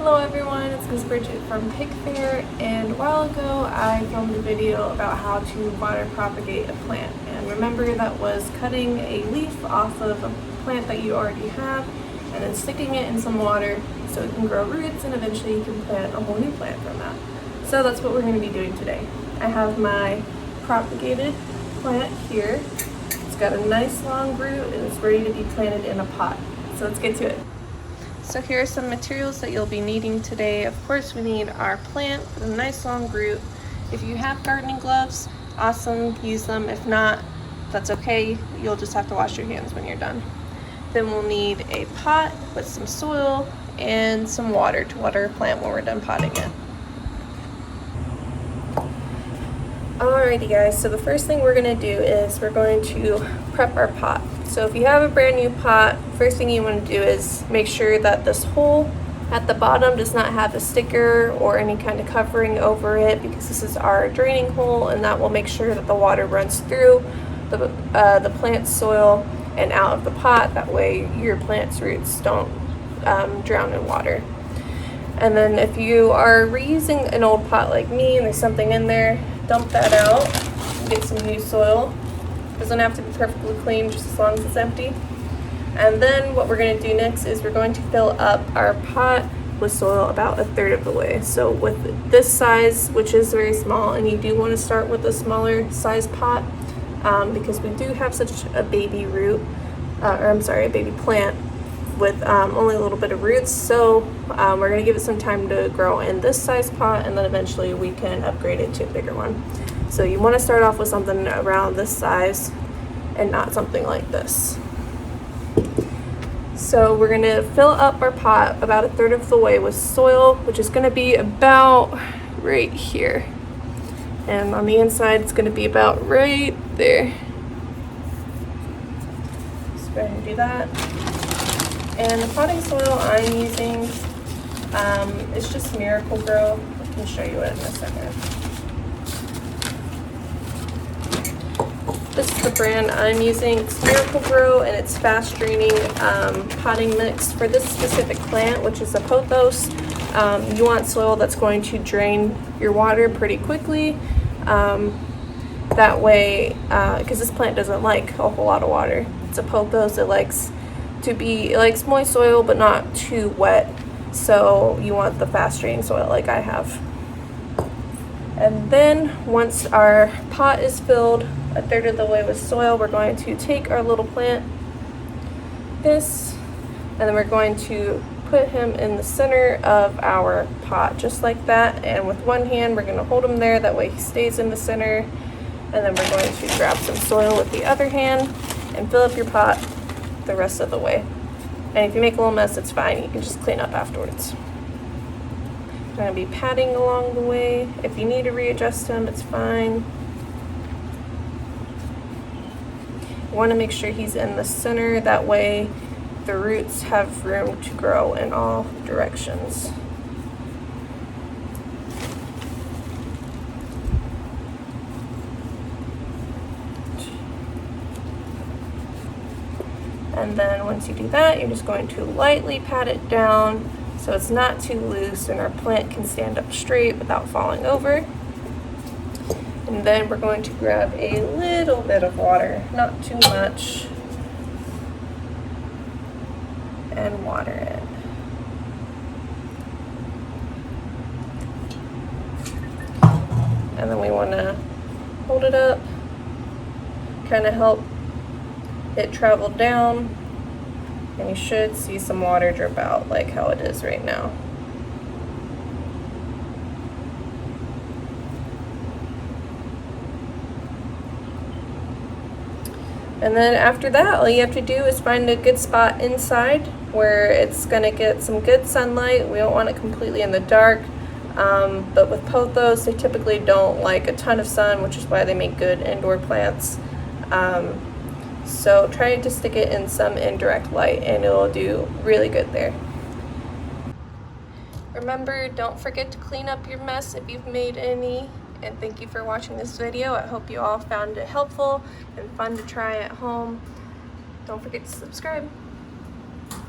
Hello everyone, it's Miss Bridget from Pig Fair, and a while ago I filmed a video about how to water propagate a plant. And remember, that was cutting a leaf off of a plant that you already have and then sticking it in some water so it can grow roots, and eventually you can plant a whole new plant from that. So that's what we're going to be doing today. I have my propagated plant here. It's got a nice long root and it's ready to be planted in a pot. So let's get to it. So here are some materials that you'll be needing today. Of course, we need our plant with a nice long root. If you have gardening gloves, awesome, use them. If not, that's okay. You'll just have to wash your hands when you're done. Then we'll need a pot with some soil and some water to water a plant when we're done potting it. Alrighty guys, so the first thing we're going to do is we're going to prep our pot. So if you have a brand new pot, first thing you want to do is make sure that this hole at the bottom does not have a sticker or any kind of covering over it, because this is our draining hole, and that will make sure that the water runs through the plant's soil and out of the pot. That way your plant's roots don't drown in water. And then if you are reusing an old pot like me and there's something in there, dump that out and get some new soil. It doesn't have to be perfectly clean, just as long as it's empty. And then what we're going to do next is we're going to fill up our pot with soil about a third of the way. So with this size, which is very small, and you do want to start with a smaller size pot because we do have such a baby root, a baby plant with only a little bit of roots. So we're going to give it some time to grow in this size pot, and then eventually we can upgrade it to a bigger one. So you want to start off with something around this size and not something like this. So we're going to fill up our pot about a third of the way with soil, which is going to be about right here. And on the inside, it's going to be about right there. So go ahead and do that. And the potting soil I'm using is just Miracle-Gro. I can show you it in a second. This is the brand I'm using. It's Miracle-Gro, and it's fast draining potting mix for this specific plant, which is a pothos. You want soil that's going to drain your water pretty quickly. That way, because this plant doesn't like a whole lot of water. It's a pothos. It likes moist soil but not too wet. So you want the fast draining soil like I have. And then once our pot is filled a third of the way with soil, we're going to take our little plant, and then we're going to put him in the center of our pot, just like that. And with one hand, we're going to hold him there. That way he stays in the center. And then we're going to grab some soil with the other hand and fill up your pot the rest of the way. And if you make a little mess, it's fine. You can just clean up afterwards. I'm going to be patting along the way. If you need to readjust him, it's fine. You want to make sure he's in the center. That way the roots have room to grow in all directions. And then once you do that, you're just going to lightly pat it down so it's not too loose and our plant can stand up straight without falling over. And then we're going to grab a little bit of water, not too much, and water it. And then we want to hold it up, kind of help it travel down, and you should see some water drip out like how it is right now. And then after that, all you have to do is find a good spot inside where it's going to get some good sunlight. We don't want it completely in the dark, but with pothos, they typically don't like a ton of sun, which is why they make good indoor plants. So try to stick it in some indirect light and it'll do really good there. Remember, don't forget to clean up your mess if you've made any. And thank you for watching this video. I hope you all found it helpful and fun to try at home. Don't forget to subscribe.